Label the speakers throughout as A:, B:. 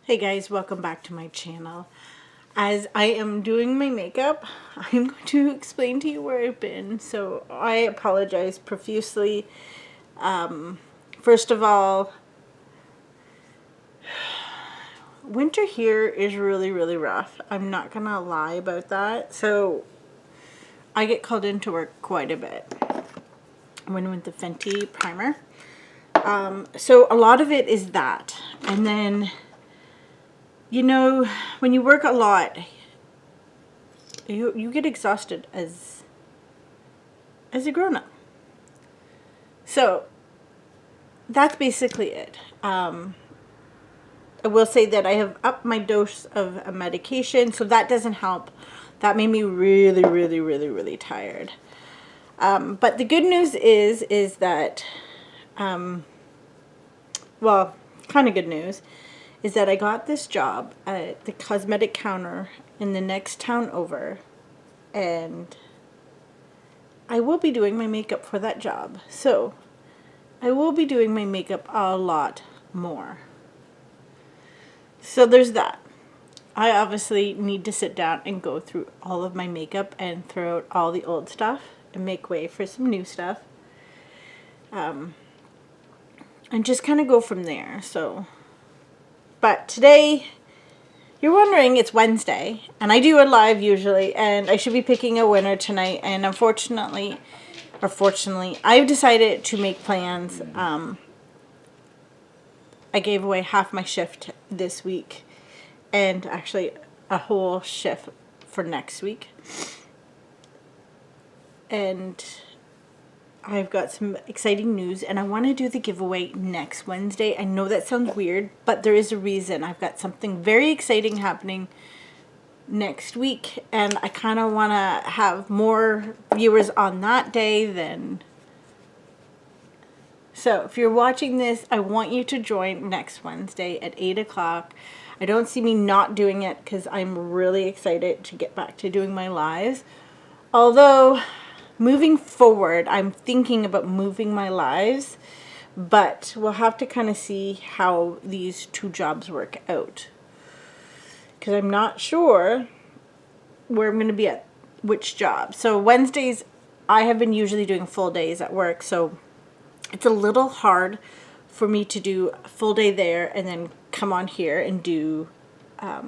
A: Hey guys, welcome back to my channel. As I am doing my makeup, I'm going to explain to you where I've been, so I apologize profusely. First of all, winter here is really rough. I'm not gonna lie about that. So I get called into work quite a bit. I went with the Fenty primer. So a lot of it is that, and then you know, when you work a lot, you get exhausted as a grown-up. So that's basically it. I will say that I have upped my dose of a medication, so that doesn't help. That made me really tired. But the good news is that, well, kind of good news, is that I got this job at the cosmetic counter in the next town over, and I will be doing my makeup for that job. So I will be doing my makeup a lot more. So there's that. I obviously need to sit down and go through all of my makeup and throw out all the old stuff and make way for some new stuff. And just kind of go from there. So, but today, you're wondering, it's Wednesday, and I do a live usually, and I should be picking a winner tonight, and unfortunately, or fortunately, I've decided to make plans. I gave away half my shift this week, and actually a whole shift for next week. And I've got some exciting news, and I want to do the giveaway next Wednesday. I know that sounds weird, but there is a reason. I've got something very exciting happening next week, and I kind of want to have more viewers on that day than... So if you're watching this, I want you to join next Wednesday at 8 o'clock. I don't see me not doing it because I'm really excited to get back to doing my lives. Although, moving forward, I'm thinking about moving my lives, but we'll have to kind of see how these two jobs work out. Because I'm not sure where I'm going to be at which job. So Wednesdays, I have been usually doing full days at work, so it's a little hard for me to do a full day there and then come on here and do a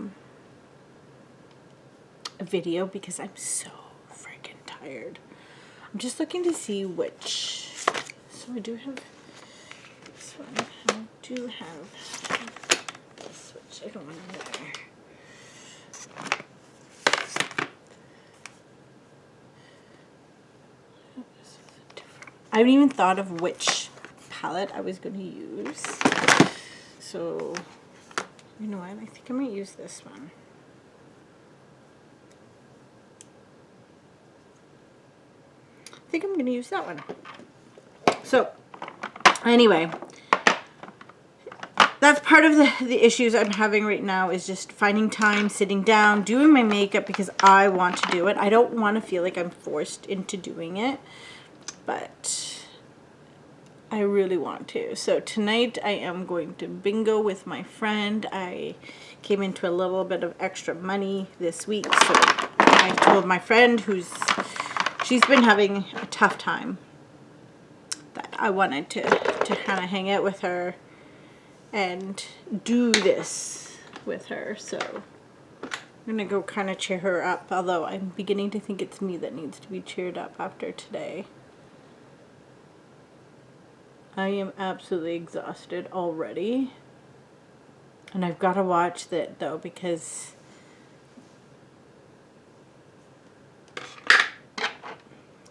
A: video because I'm so freaking tired. I'm just looking to see which. So I do have this one. I do have this, which I don't want to wear. I haven't even thought of which palette I was going to use. So, you know what? I think I'm going to use this one. I think I'm going to use that one. So, anyway, that's part of the issues I'm having right now, is just finding time, sitting down, doing my makeup because I want to do it. I don't want to feel like I'm forced into doing it, but I really want to. So tonight I am going to bingo with my friend. I came into a little bit of extra money this week, so I told my friend she's been having a tough time, that I wanted to kind of hang out with her and do this with her. So I'm gonna go kind of cheer her up, although I'm beginning to think it's me that needs to be cheered up after today. I am absolutely exhausted already, and I've got to watch that though, because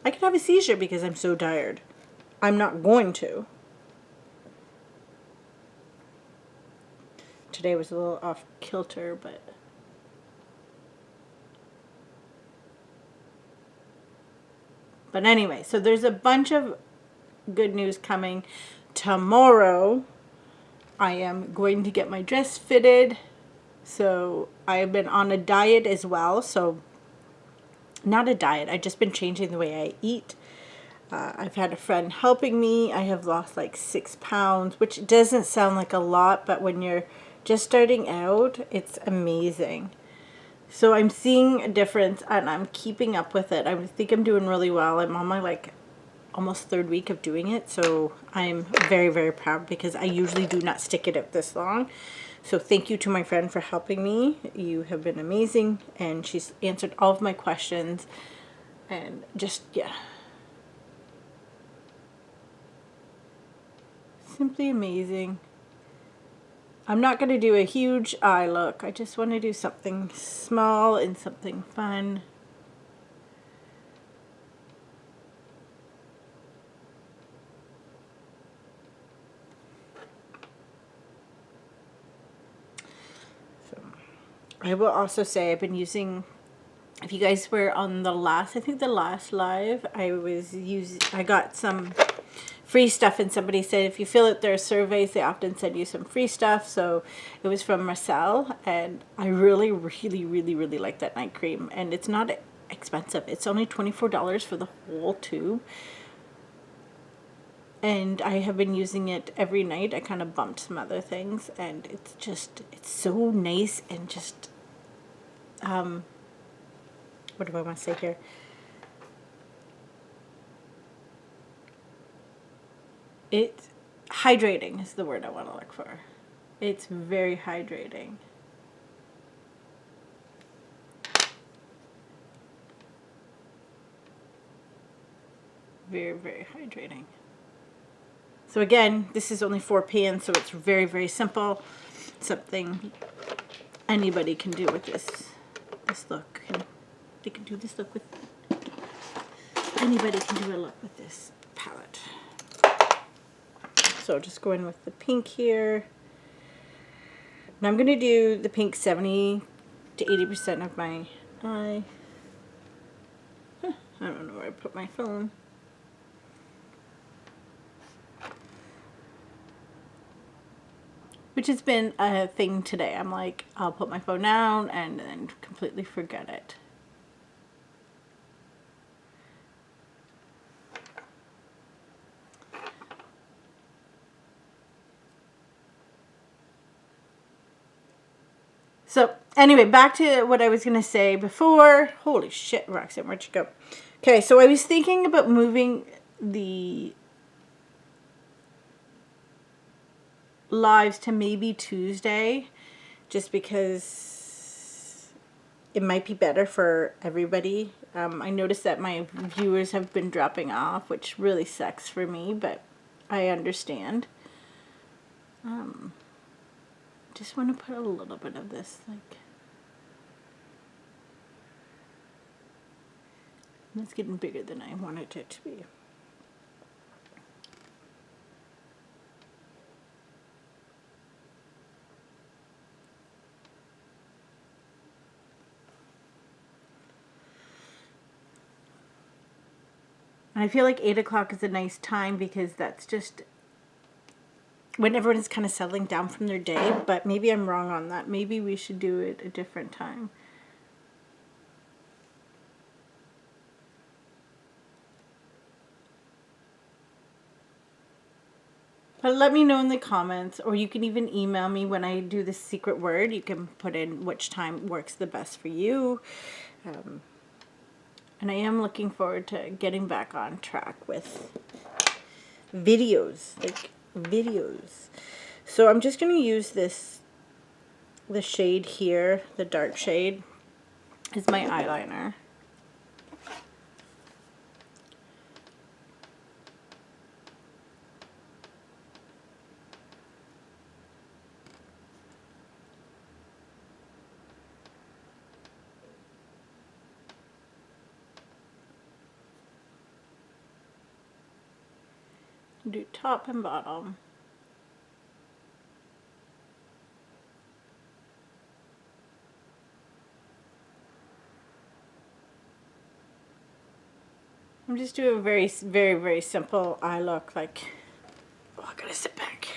A: I could have a seizure because I'm so tired. I'm not going to. Today was a little off kilter, but anyway, so there's a bunch of good news coming. Tomorrow I am going to get my dress fitted. So I have been on a diet as well. So not a diet, I've just been changing the way I eat. I've had a friend helping me. I have lost like 6 pounds, which doesn't sound like a lot, but when you're just starting out, it's amazing. So I'm seeing a difference and I'm keeping up with it. I think I'm doing really well. I'm on my like almost 3rd week of doing it. So I'm very, very proud because I usually do not stick it out this long. So thank you to my friend for helping me. You have been amazing. And she's answered all of my questions. And just, yeah. Simply amazing. I'm not going to do a huge eye look. I just want to do something small and something fun. So I will also say I've been using, if you guys were on the last, I think the last live, I got some free stuff, and somebody said if you fill out their surveys, they often send you some free stuff. So it was from Referal, and I really, really, really, really like that night cream. And it's not expensive. It's only $24 for the whole tube. And I have been using it every night. I kind of bumped some other things, and it's just, it's so nice and just, what do I want to say here? It's hydrating is the word I want to look for. It's very hydrating. Very, very hydrating. So again, this is only 4 pans, so it's very, very simple. Something anybody can do with this look. They can do this look with, anybody can do a look with this palette. So just go in with the pink here. And I'm going to do the pink 70 to 80% of my eye. I don't know where I put my phone. Which has been a thing today. I'm like, I'll put my phone down and then completely forget it. So anyway, back to what I was going to say before. Holy shit, Roxanne, where'd you go? Okay, so I was thinking about moving the lives to maybe Tuesday, just because it might be better for everybody. I noticed that my viewers have been dropping off, which really sucks for me, but I understand. Just want to put a little bit of this, like, it's getting bigger than I wanted it to be. And I feel like 8 o'clock is a nice time because that's just when everyone's kind of settling down from their day, but maybe I'm wrong on that. Maybe we should do it a different time. But let me know in the comments, or you can even email me when I do the secret word. You can put in which time works the best for you. And I am looking forward to getting back on track with videos, like videos. So I'm just going to use this, the shade here, the dark shade, is my eyeliner. Do top and bottom. I'm just doing a very, very, very simple eye look. Like, oh, I gotta sit back.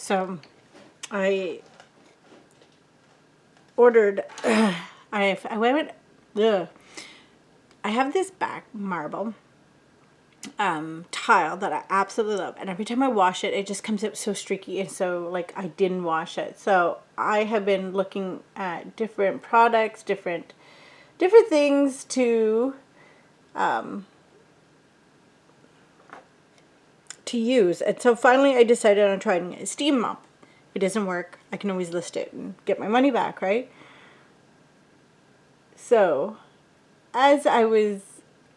A: So I ordered, I went, ugh. I have this back marble tile that I absolutely love, and every time I wash it, it just comes up so streaky, and so like I didn't wash it. So I have been looking at different products, different things to use, and so finally I decided on trying a steam mop. If it doesn't work, I can always list it and get my money back, right? So as I was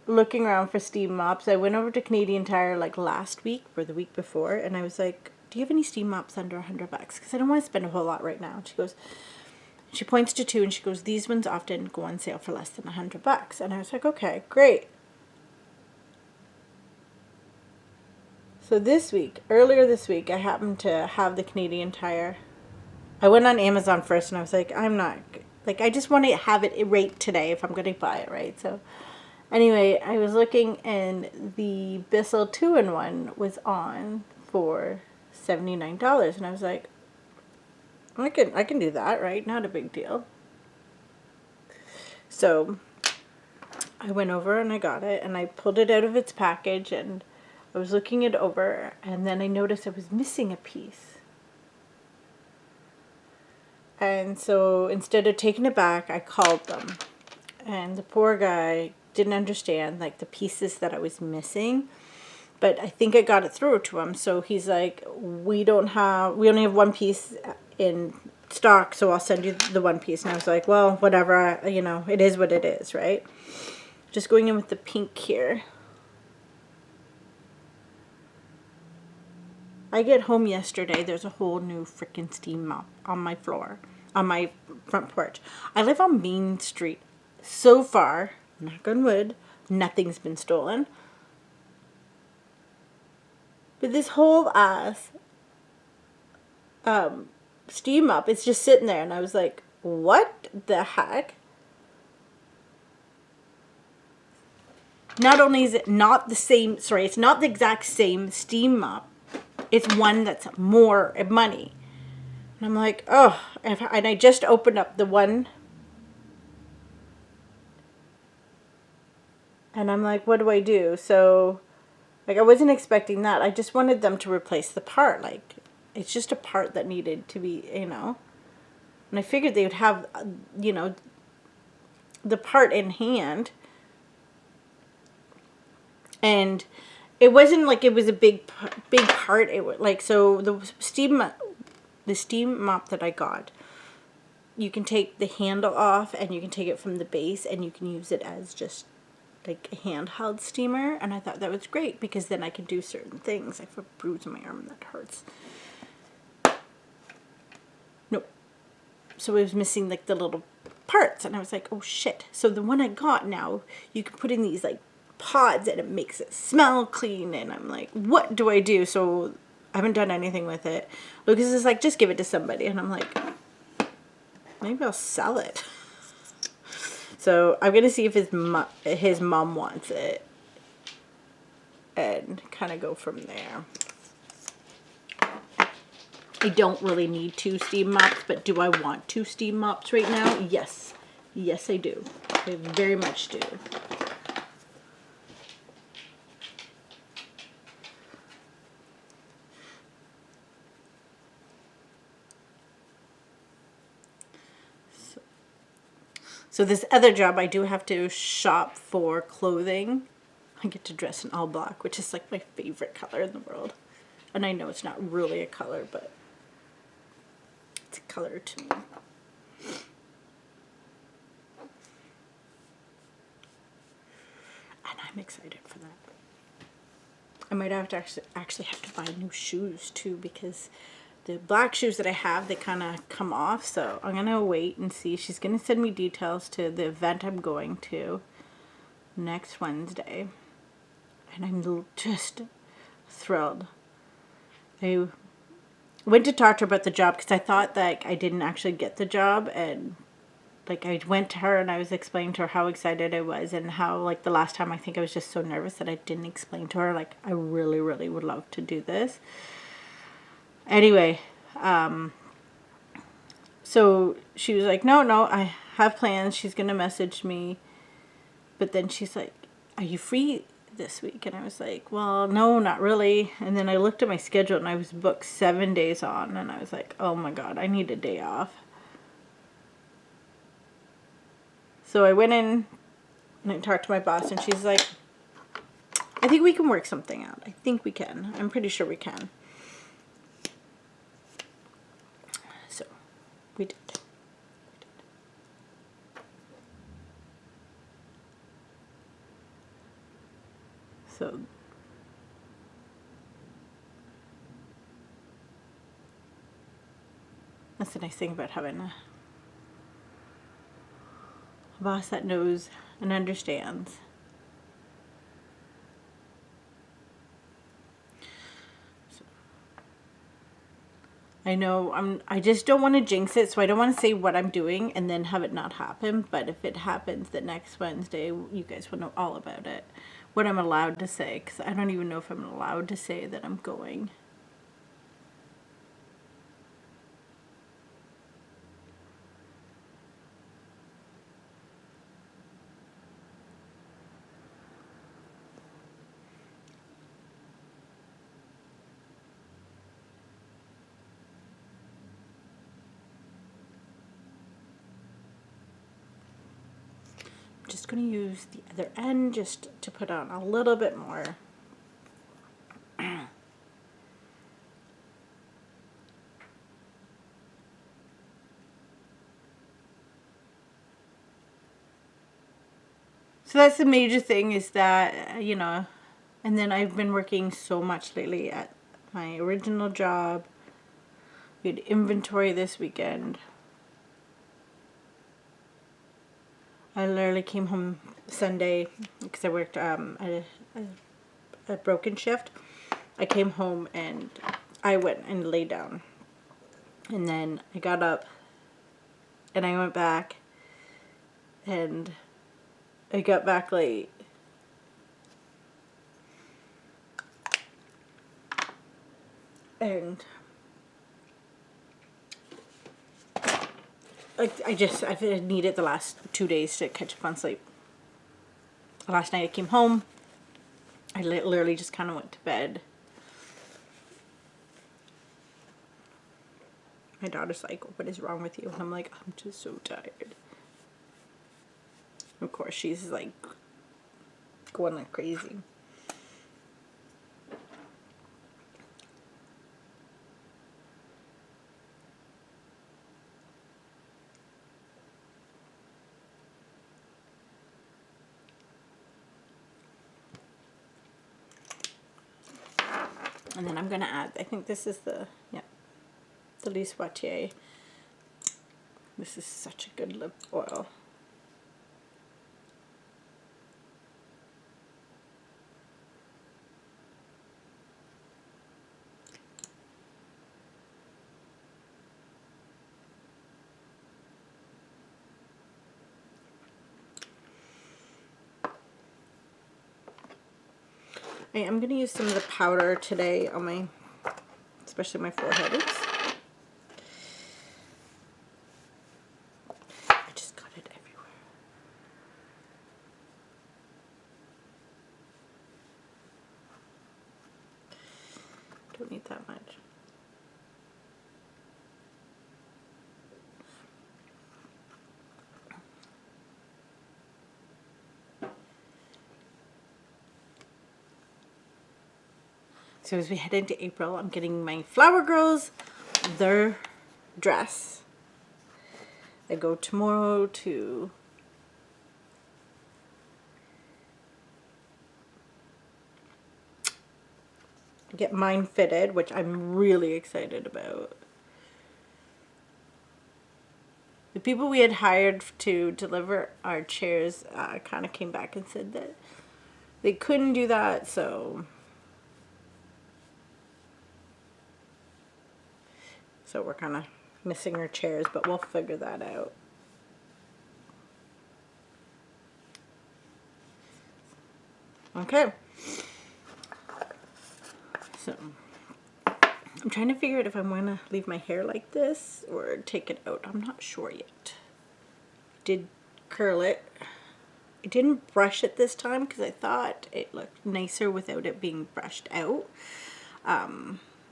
A: looking around for steam mops, I went over to Canadian Tire like last week or the week before, and I was like, do you have any steam mops under $100? Because I don't want to spend a whole lot right now. And she goes, she points to two, and she goes, these ones often go on sale for less than $100. And I was like, okay, great. So earlier this week, I happened to have the Canadian Tire. I went on Amazon first, and I was like, I just want to have it rate today if I'm going to buy it, right? So anyway, I was looking, and the Bissell 2-in-1 was on for $79, and I was like, I can do that, right? Not a big deal. So I went over and I got it, and I pulled it out of its package, and I was looking it over, and then I noticed I was missing a piece. And so instead of taking it back, I called them, and the poor guy didn't understand like the pieces that I was missing, but I think I got it through to him. So he's like, we only have one piece in stock, so I'll send you the one piece. And I was like, well, whatever, it is what it is, right? Just going in with the pink here. I get home yesterday, there's a whole new freaking steam mop on my floor, on my front porch. I live on Main Street. So far, knock on wood, nothing's been stolen. But this whole ass steam mop is just sitting there, and I was like, what the heck? Not only is it not the same, it's not the exact same steam mop, it's one that's more money. And I'm like, oh, and I just opened up the one, and I'm like, what do I do? So, like, I wasn't expecting that. I just wanted them to replace the part. Like, it's just a part that needed to be, And I figured they would have, the part in hand. And it wasn't like it was a big part. It was like, so the steam mop that I got, you can take the handle off, and you can take it from the base, and you can use it as just like a handheld steamer. And I thought that was great, because then I can do certain things. I have a bruise on my arm that hurts. Nope. So it was missing like the little parts, and I was like, oh shit. So the one I got now, you can put in these like pods, and it makes it smell clean, and I'm like, what do I do? So I haven't done anything with it. Lucas is like, just give it to somebody, and I'm like, maybe I'll sell it. So I'm gonna see if his mom wants it, and kind of go from there. I don't really need 2 steam mops, but do I want 2 steam mops right now? Yes. Yes, I do. I very much do. So this other job, I do have to shop for clothing. I get to dress in all black, which is like my favorite color in the world. And I know it's not really a color, but it's a color to me. And I'm excited for that. I might have to actually have to buy new shoes too, because the black shoes that I have, they kind of come off. So I'm going to wait and see. She's going to send me details to the event I'm going to next Wednesday. And I'm just thrilled. I went to talk to her about the job, because I thought that I didn't actually get the job. And like, I went to her and I was explaining to her how excited I was, and how like the last time I think I was just so nervous that I didn't explain to her like I really, really would love to do this. Anyway, So she was like, no, I have plans. She's going to message me. But then she's like, are you free this week? And I was like, well, no, not really. And then I looked at my schedule and I was booked 7 days on. And I was like, oh my God, I need a day off. So I went in and I talked to my boss and she's like, I think we can work something out. I think we can. I'm pretty sure we can. So we did. So that's the nice thing about having a boss that knows and understands. So, I know I just don't want to jinx it, so I don't want to say what I'm doing and then have it not happen. But if it happens the next Wednesday, you guys will know all about it. What I'm allowed to say, because I don't even know if I'm allowed to say that I'm going. I'm just going to use the other end just to put on a little bit more. So that's the major thing is that, you know, and then I've been working so much lately at my original job. We had inventory this weekend. I literally came home Sunday because I worked a broken shift. I came home and I went and laid down. And then I got up and I went back and I got back late. And I've needed the last 2 days to catch up on sleep. Last night I came home. I literally just kind of went to bed. My daughter's like, what is wrong with you? And I'm like, I'm just so tired. Of course, she's like going like crazy. And then I'm going to add, I think this is the Lise Watier. This is such a good lip oil. I'm going to use some of the powder today on my, especially my forehead. Oops. I just got it everywhere. Don't need that much. So as we head into April, I'm getting my Flower Girls their dress. I go tomorrow to get mine fitted, which I'm really excited about. The people we had hired to deliver our chairs kind of came back and said that they couldn't do that, so we're kind of missing our chairs, but we'll figure that out. Okay. So I'm trying to figure out if I want to leave my hair like this or take it out. I'm not sure yet. Did curl it. I didn't brush it this time because I thought it looked nicer without it being brushed out.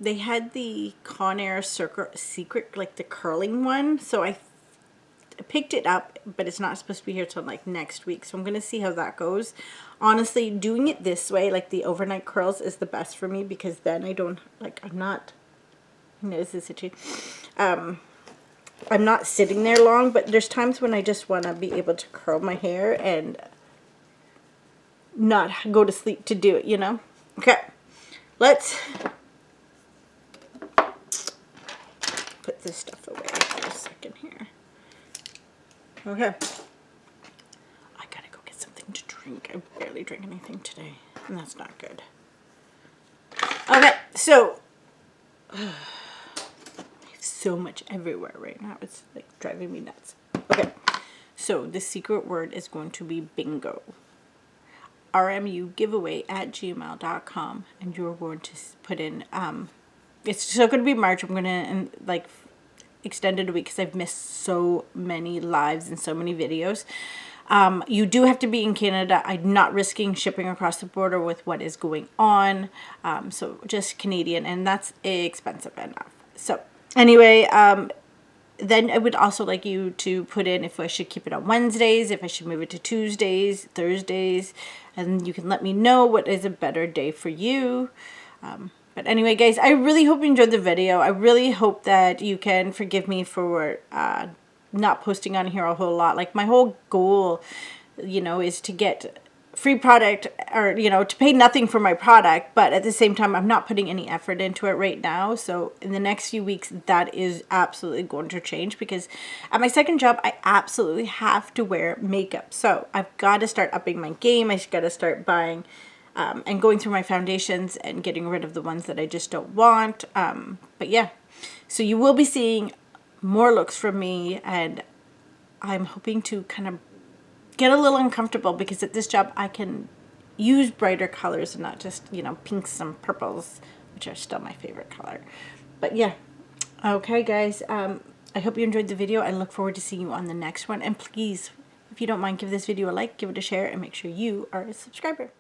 A: They had the Conair Secret, like the curling one, so I picked it up, but it's not supposed to be here till like next week, so I'm gonna see how that goes. Honestly, doing it this way, like the overnight curls, is the best for me because then I don't, like, I'm not, you know, this is I'm not sitting there long, but there's times when I just want to be able to curl my hair and not go to sleep to do it, you know? Okay, let's put this stuff away for a second here. Okay. I gotta go get something to drink. I barely drank anything today, and that's not good. Okay, so I have so much everywhere right now. It's like driving me nuts. Okay, so the secret word is going to be bingo. rmugiveaway@gmail.com, and you're going to put in, it's still going to be March. I'm going to, like, extend it a week because I've missed so many lives and so many videos. You do have to be in Canada. I'm not risking shipping across the border with what is going on. So just Canadian, and that's expensive enough. So anyway, then I would also like you to put in if I should keep it on Wednesdays, if I should move it to Tuesdays, Thursdays, and you can let me know what is a better day for you. But anyway, guys, I really hope you enjoyed the video. I really hope that you can forgive me for not posting on here a whole lot. Like, my whole goal, you know, is to get free product, or, you know, to pay nothing for my product, but at the same time, I'm not putting any effort into it right now. So in the next few weeks, that is absolutely going to change, because at my second job, I absolutely have to wear makeup. So I've got to start upping my game. I got to start buying and going through my foundations and getting rid of the ones that I just don't want. But yeah, so you will be seeing more looks from me, and I'm hoping to kind of get a little uncomfortable, because at this job I can use brighter colors and not just, you know, pinks and purples, which are still my favorite color. But yeah, okay guys, I hope you enjoyed the video. I look forward to seeing you on the next one, and please, if you don't mind, give this video a like, give it a share, and make sure you are a subscriber.